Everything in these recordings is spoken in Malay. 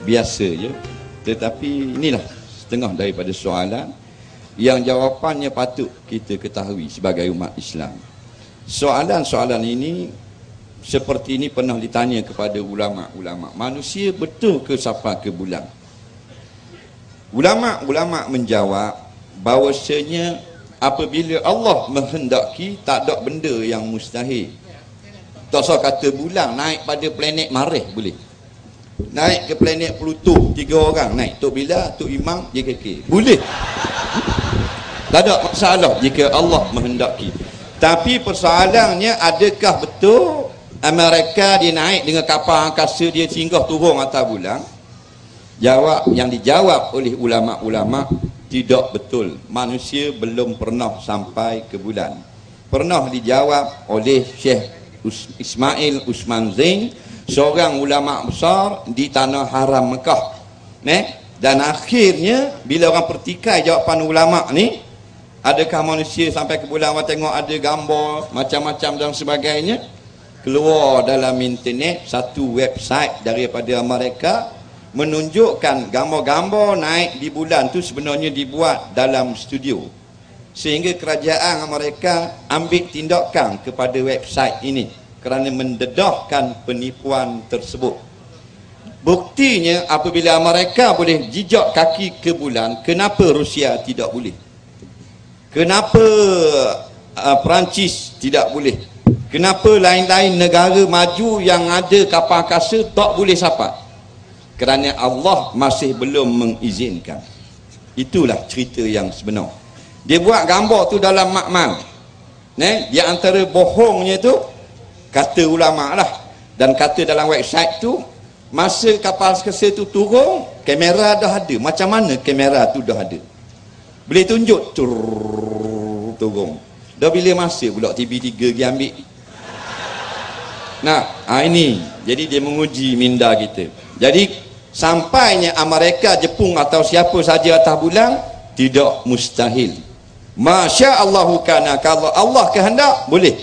biasa je. Tetapi inilah setengah daripada soalan yang jawapannya patut kita ketahui sebagai umat Islam. Soalan-soalan ini seperti ini pernah ditanya kepada ulama-ulama. Manusia betul ke sampai ke bulan? Ulama-ulama menjawab bahawasanya apabila Allah menghendaki, tak ada benda yang mustahil. Tak usah kata bulan, naik pada planet Marikh boleh. Naik ke planet Pluto, 3 orang naik. Tok Bila, Tok Imam, JKK. Boleh. Tak ada masalah jika Allah menghendaki. Tapi persoalannya, adakah betul Amerika dia naik dengan kapal angkasa, dia singgah turun atas bulan? Jawab yang dijawab oleh ulama-ulama, tidak betul. Manusia belum pernah sampai ke bulan. Pernah dijawab oleh Syekh Ismail Usman Zain, seorang ulama besar di tanah haram Mekah. Dan akhirnya bila orang pertikai jawapan ulama ni, adakah manusia sampai ke bulan? Orang tengok ada gambar macam-macam dan sebagainya. Keluar dalam internet satu website daripada Amerika menunjukkan gambar-gambar naik di bulan tu sebenarnya dibuat dalam studio, sehingga kerajaan Amerika ambil tindakan kepada website ini kerana mendedahkan penipuan tersebut. Buktinya apabila Amerika boleh jejak kaki ke bulan, kenapa Rusia tidak boleh? Kenapa Perancis tidak boleh? Kenapa lain-lain negara maju yang ada kapal angkasa tak boleh sampai? Kerana Allah masih belum mengizinkan. Itulah cerita yang sebenar. Dia buat gambar tu dalam makmal. Di antara bohongnya tu, kata ulama lah, dan kata dalam website tu, masa kapal angkasa tu turun, kamera dah ada. Macam mana kamera tu dah ada? Boleh tunjuk turun. Dah bila masa pula TV3 pergi ambil? Nah, ini. Jadi dia menguji minda kita. Jadi sampainya Amerika, Jepun atau siapa saja atas bulan, tidak mustahil. Masya Allahu kana, kalau Allah kehendak boleh.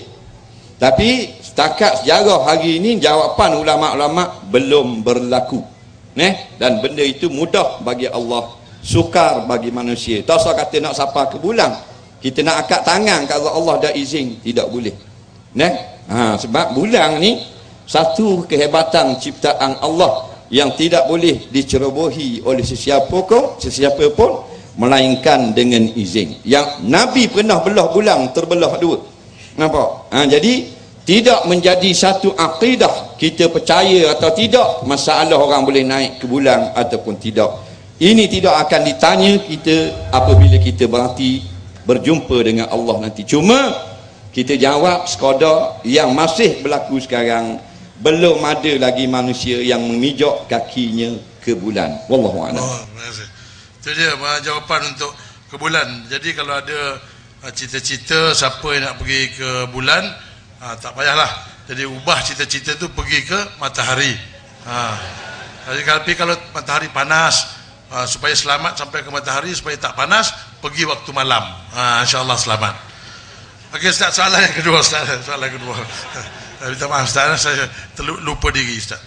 Tapi setakat sejarah hari ini, jawapan ulama-ulama belum berlaku. Dan benda itu mudah bagi Allah, sukar bagi manusia. Tak usah kata nak sapa ke bulan, kita nak angkat tangan kalau Allah dah izin, tidak boleh. Sebab bulan ni satu kehebatan ciptaan Allah yang tidak boleh dicerobohi oleh sesiapa pun melainkan dengan izin. Yang Nabi pernah belah bulan, terbelah dua. Nampak? Jadi tidak menjadi satu akidah kita percaya atau tidak masalah orang boleh naik ke bulan ataupun tidak. Ini tidak akan ditanya kita apabila kita berjumpa dengan Allah nanti. Cuma kita jawab sekadar yang masih berlaku sekarang, belum ada lagi manusia yang memijak kakinya ke bulan. Wallahu a'lam. Itu dia jawapan untuk ke bulan. Jadi kalau ada cita-cita siapa yang nak pergi ke bulan, tak payahlah. Jadi ubah cita-cita tu pergi ke matahari. Tapi kalau matahari panas, supaya selamat sampai ke matahari, supaya tak panas, pergi waktu malam. InsyaAllah selamat. Okey Ustaz, soalan yang kedua Ustaz. Soalan kedua. Minta maaf Ustaz, saya lupa diri Ustaz.